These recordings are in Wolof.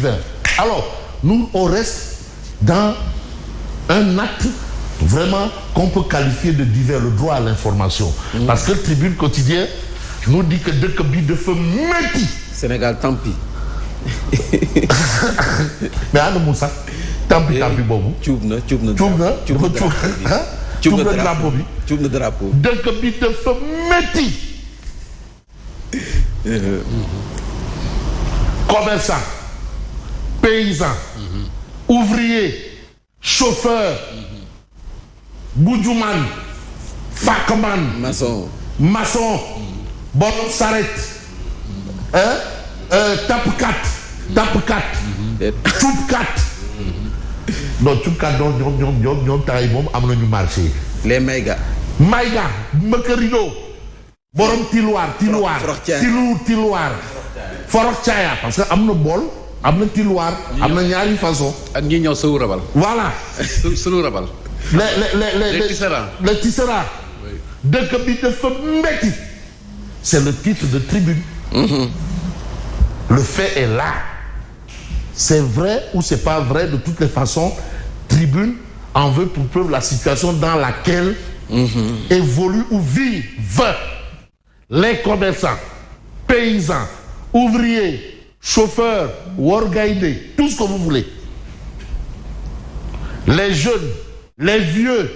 divers. Alors, nous, on reste dans un acte vraiment qu'on peut qualifier de divers, le droit à l'information. Parce que Tribune Quotidien nous dit que dëkk bi dafa metti. Sénégal, tant pis. Mais ana mu sax tant pis boobu. cuub na drapeau bi. dëkk bi dafa metti. Commerçant, paysan, ouvrier, chauffeur, boudjouman, fakman, maçon, borom saret, tapkat, cuubkat. Non, cuubkat ñoom taay moom am nañu marché. Les mayga, mbëkkërido, borom tiloir. Forox caaya parce que am na bool am na tiloir am na ñaari façon. ak ñi ñëw sëlu rabal. Voilà. sëlu rabal. les tisserands. dëkk bi dafa metti. C'est le titre de Tribune. Le fait est là. C'est vrai ou c'est pas vrai, de toutes les façons, Tribune en veut pour preuve la situation dans laquelle évoluent ou vivent les commerçants, paysans, ouvriers, chauffeurs, worgaïdés, tout ce que vous voulez. Les jeunes, les vieux,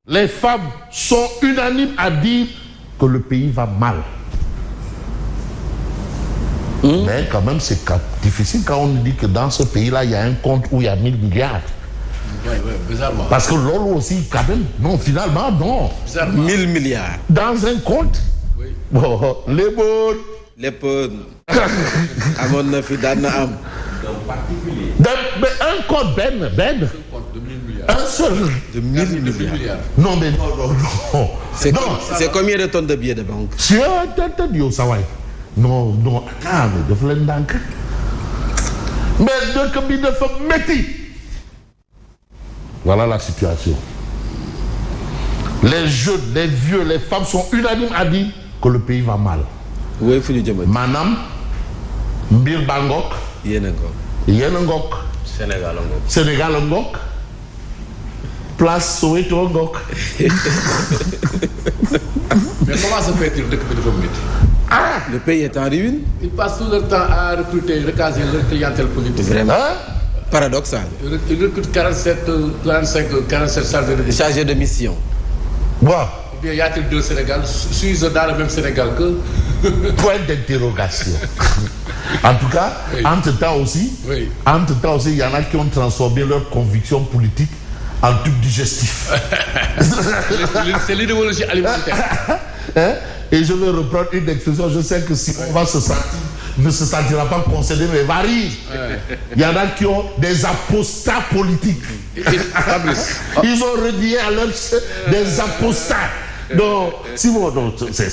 les femmes sont unanimes à dire que le pays va mal. Mais quand même, c'est difficile quand on dit que dans ce pays-là, il y a un compte où il y a 1000 milliards. Bizarrement. Parce que l'eau aussi, quand même, non, finalement, non. Bizarrement. 1000 milliards. Dans un compte. Oui. Bon, les bonnes. amoon na fi daan na am. Mais un compte, Ben. Un compte de 1000 milliards. Un seul. De 1000 milliards. Non, mais non. C'est combien de tonnes de billets de banque? C'est un tête de ça, ouais. Non, mais de flendank. Mais de bi dafa metti. Voilà la situation. Les jeunes, les vieux, les femmes sont unanimes à dire que le pays va mal. Oui, fu ñu jëmale. Maanaam mbir ba ngok. Yéen a ngok. Sénégal a ngok. Place Soweto ngok. Mais comment se fait-il dëkk bi dafa métti? Le pays est en ruine. Ils passent tout leur temps à recruter, recaser leur clientèle politique. Vraiment. Paradoxal. Ils recrutent 47 chargés de mission. Bon. Ou bien y a-t-il deux Sénégal? Suis-je dans le même Sénégal que? Point d'interrogation. En tout cas, oui. Entre-temps aussi, il y en a qui ont transformé leurs convictions politiques en tube digestif. C'est l'idéologie alimentaire. Et je vais reprendre une expression, je sais que si on va ne se sentira pas concédé, mais va rire. Il y en a qui ont des apostats politiques. Ils ont renié à leur des apostats. Donc, Simon, c'est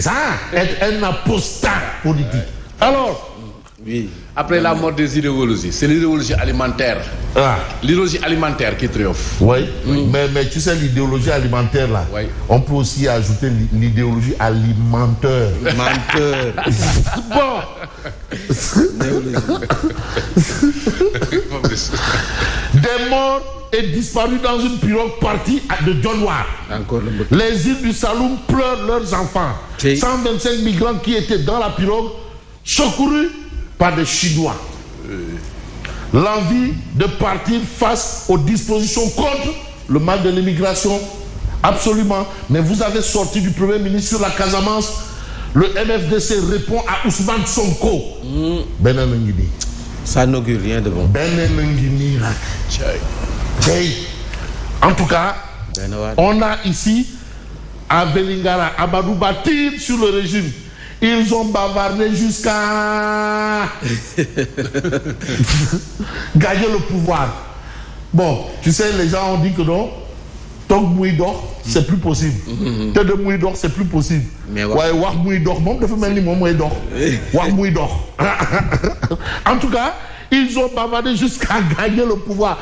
ça, être un apostat politique. Alors, oui. Après la mort des idéologies, c'est l'idéologie alimentaire. L'idéologie alimentaire qui triomphe. Oui, mais tu sais, l'idéologie alimentaire, là, on peut aussi ajouter l'idéologie alimenteur. Bon. Des morts et disparus dans une pirogue partie de John War. Les îles du Saloum pleurent leurs enfants. 125 migrants qui étaient dans la pirogue, secourus par des Chinois. L'envie de partir face aux dispositions contre le mal de l'immigration, absolument. Mais vous avez sorti du Premier ministre sur la Casamance. Le MFDC répond à Ousmane Sonko. Ça n'augure rien de bon. En tout cas, on a ici, à Vélingara, Amadouba tire sur le régime. Ils ont bavardé jusqu'à gagner le pouvoir. Bon, tu sais, les gens ont dit que non, tant que Mouidor, c'est plus possible. Tant de Mouidor, c'est plus possible. Mais ouais, Wak Mouidor, mon de famille, mon Mouidor. Wak Mouidor. En tout cas, ils ont bavardé jusqu'à gagner le pouvoir.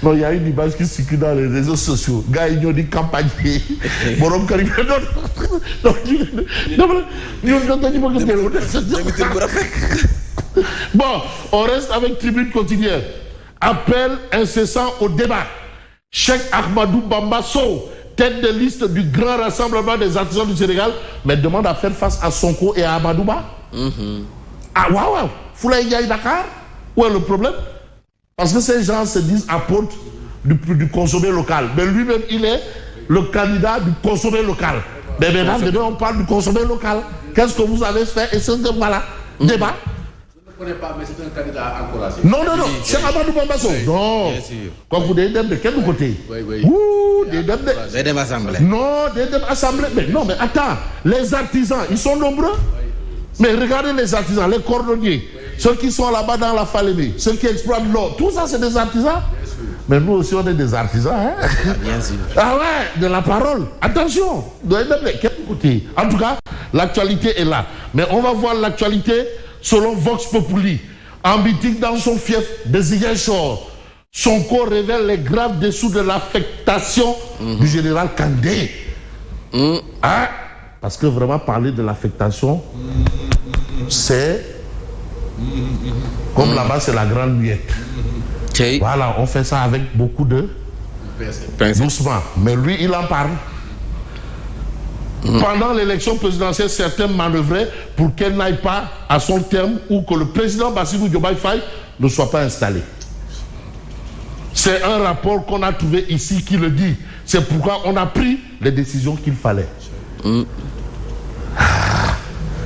Non, il y a une image qui circule dans les réseaux sociaux. Gars, ils ont dit campagne. Bon, on reste avec Tribune Quotidienne. Appel incessant au débat. Cheikh Ahmadou Bamba Sow, tête de liste du grand rassemblement des artisans du Sénégal, mais demande à faire face à Sonko et à Amadouba. Ah, waouh, Foulaye Ndiaye Dakar. Où est le problème? Parce que ces gens se disent apôtres du consommé local. Mais lui-même, il est le candidat du consommé local. Mais maintenant, on parle du consommé local. Qu'est-ce que vous avez fait? Et c'est voilà, débat. Je ne connais pas, mais c'est un candidat encouragé. Non, non, non, c'est Amadou Bamba Sow. Non. Quand vous dites de quel côté? Oui. Ouh, des assemblées. Non, des assemblées. Mais non, mais attends, les artisans, ils sont nombreux. Mais regardez les artisans, les cordonniers, ceux qui sont là-bas dans la Falémé, ceux qui exploitent l'or, tout ça c'est des artisans. Mais nous aussi on est des artisans. Hein? Bien sûr. Ah ouais, de la parole. Attention. En tout cas, l'actualité est là. Mais on va voir l'actualité selon Vox Populi. En meeting dans son fief de Ziguinchor, Sonko révèle les graves dessous de l'affectation du général Kandé. Hein? Parce que vraiment parler de l'affectation, c'est comme là-bas c'est la grande muette. Voilà, on fait ça avec beaucoup de doucement. Mais lui, il en parle. Pendant l'élection présidentielle, certains manœuvraient pour qu'elle n'aille pas à son terme ou que le président Bassirou Diomaye Faye ne soit pas installé. C'est un rapport qu'on a trouvé ici qui le dit. C'est pourquoi on a pris les décisions qu'il fallait.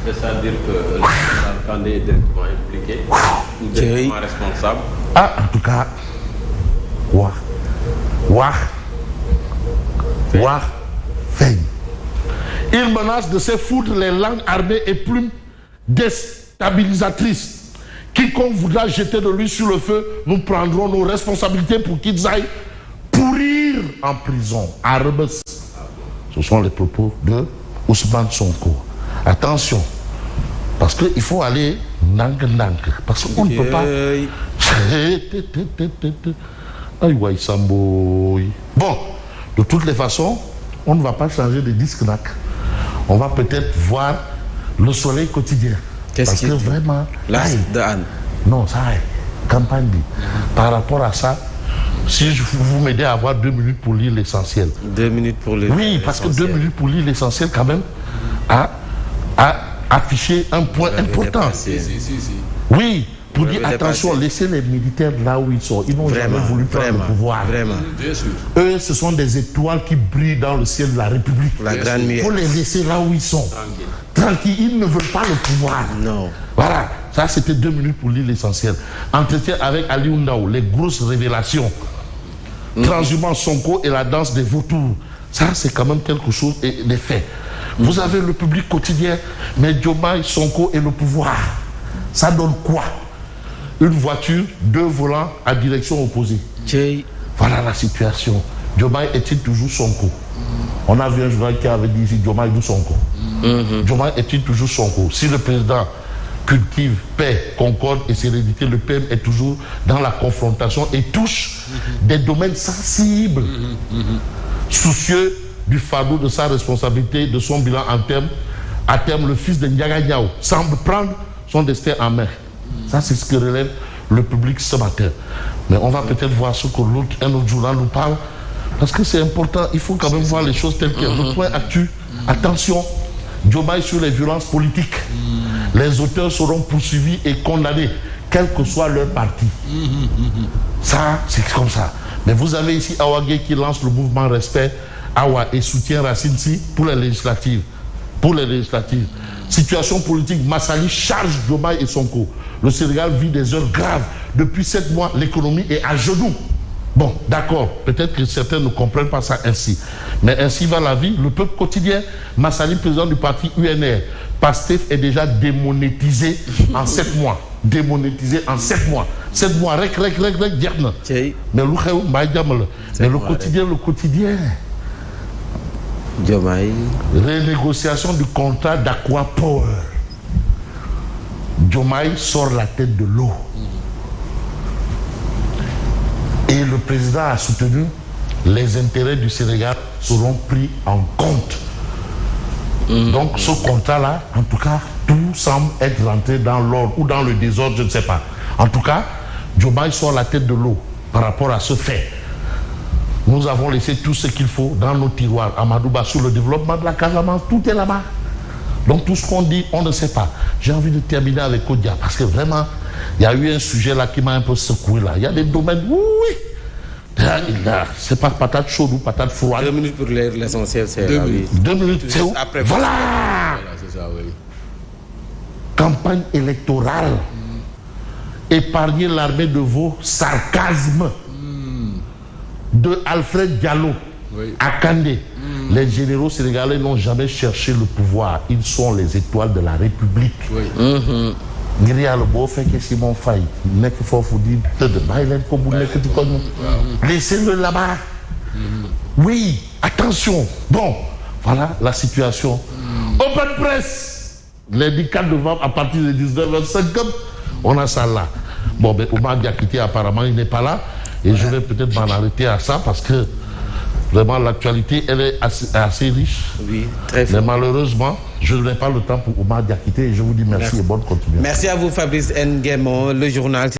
C'est-à-dire que le président Kandé est directement impliqué ou directement responsable. Ah, en tout cas, Feigne. Il menace de se foutre les langues armées et plumes déstabilisatrices. Quiconque voudra jeter de lui sur le feu, nous prendrons nos responsabilités pour qu'ils aillent pourrir en prison. À Rebus. Ce sont les propos de Ousmane Sonko. Attention, parce qu'il faut aller nang. Parce qu'on ne peut pas. Bon, de toutes les façons, on ne va pas changer de disque NAC. On va peut-être voir le soleil quotidien. Qu'est-ce que vraiment. De Anne. Non, ça est. Campagne. Par rapport à ça, si vous m'aidez à avoir 2 minutes pour lire l'essentiel. 2 minutes pour lire. Oui, parce que 2 minutes pour lire l'essentiel, quand même, a affiché un point important. Si. Oui, pour dire attention, laissez les militaires là où ils sont. Ils n'ont jamais voulu prendre le pouvoir. Vraiment. Bien sûr. Eux, ce sont des étoiles qui brillent dans le ciel de la République. Il faut les laisser là où ils sont. Tranquille, ils ne veulent pas le pouvoir. Non. Voilà, ça c'était 2 minutes pour lire l'essentiel. Entretien avec Ali Oundaou, les grosses révélations. Transhumance Sonko et la danse des vautours. Ça, c'est quand même quelque chose et des faits. Vous avez le public quotidien, mais Diomaye, Sonko et le pouvoir. Ça donne quoi? Une voiture, 2 volants à direction opposée. Voilà la situation. Diomaye est-il toujours Sonko? On a vu un journal qui avait dit ici Diomaye ou Sonko. Diomaye est-il toujours Sonko? Si le président cultive paix, concorde et sérénité, le PM est toujours dans la confrontation et touche des domaines sensibles. Soucieux du fardeau de sa responsabilité, de son bilan à terme, le fils de Ndiaga Niao semble prendre son destin en main. Ça, c'est ce que relève le public ce matin. Mais on va peut-être voir ce que un autre journal nous parle, parce que c'est important, il faut quand même voir les choses telles quelles. Le point actu, attention, Diomaye sur les violences politiques. Les auteurs seront poursuivis et condamnés, quel que soit leur parti. Ça, c'est comme ça. Mais vous avez ici Awagé qui lance le mouvement Respect Awa et soutient Racine Si pour les législatives. Situation politique, Massali charge Diomaye et Sonko. Le Sénégal vit des heures graves. Depuis 7 mois, l'économie est à genoux. Bon, d'accord, peut-être que certains ne comprennent pas ça ainsi. Mais ainsi va la vie. Le peuple quotidien, Massali, président du parti UNR, Pastef est déjà démonétisé en 7 mois. Démonétisé en 7 mois. 7 mois, rek, diarna. Mais le quotidien. Diomaye. Renégociation du contrat d'Aqua Power. Diomaye sort la tête de l'eau. Et le président a soutenu les intérêts du Sénégal seront pris en compte. Donc ce contrat-là, en tout cas, tout semble être rentré dans l'ordre ou dans le désordre, je ne sais pas. En tout cas, Diomaye sort la tête de l'eau par rapport à ce fait. Nous avons laissé tout ce qu'il faut dans nos tiroirs. Amadouba, sur le développement de la Casamance, tout est là-bas. Donc tout ce qu'on dit, on ne sait pas. J'ai envie de terminer avec Kodia, parce que vraiment, il y a eu un sujet là qui m'a un peu secoué là. Il y a des domaines, oui. C'est pas patate chaude ou patate froide. 2 minutes pour l'essentiel, c'est 2 minutes. 2 minutes, c'est où? Après, voilà. C'est ça, oui. Campagne électorale. Épargnez l'armée de vos sarcasmes. De Alfred Diallo à Kandé. Les généraux sénégalais n'ont jamais cherché le pouvoir. Ils sont les étoiles de la République. ngir yàlla boo fekkee Simon Faye nekk foofu di tëdd bàyyi leen ko bu nekk di ko laissez-le là-bas. Oui, attention. Bon, voilà la situation. Open press. Lundi 4 novembre à partir de 19h50. On a ça là. Bon, ben Oumar Diakité apparemment il n'est pas là. Et je vais peut-être m'en arrêter à ça parce que vraiment l'actualité elle est assez riche. Oui, très fort. Mais malheureusement, je n'ai pas le temps pour Oumar Diakité et je vous dis merci et bonne continuation. Merci à vous Fabrice Nguema, le journal.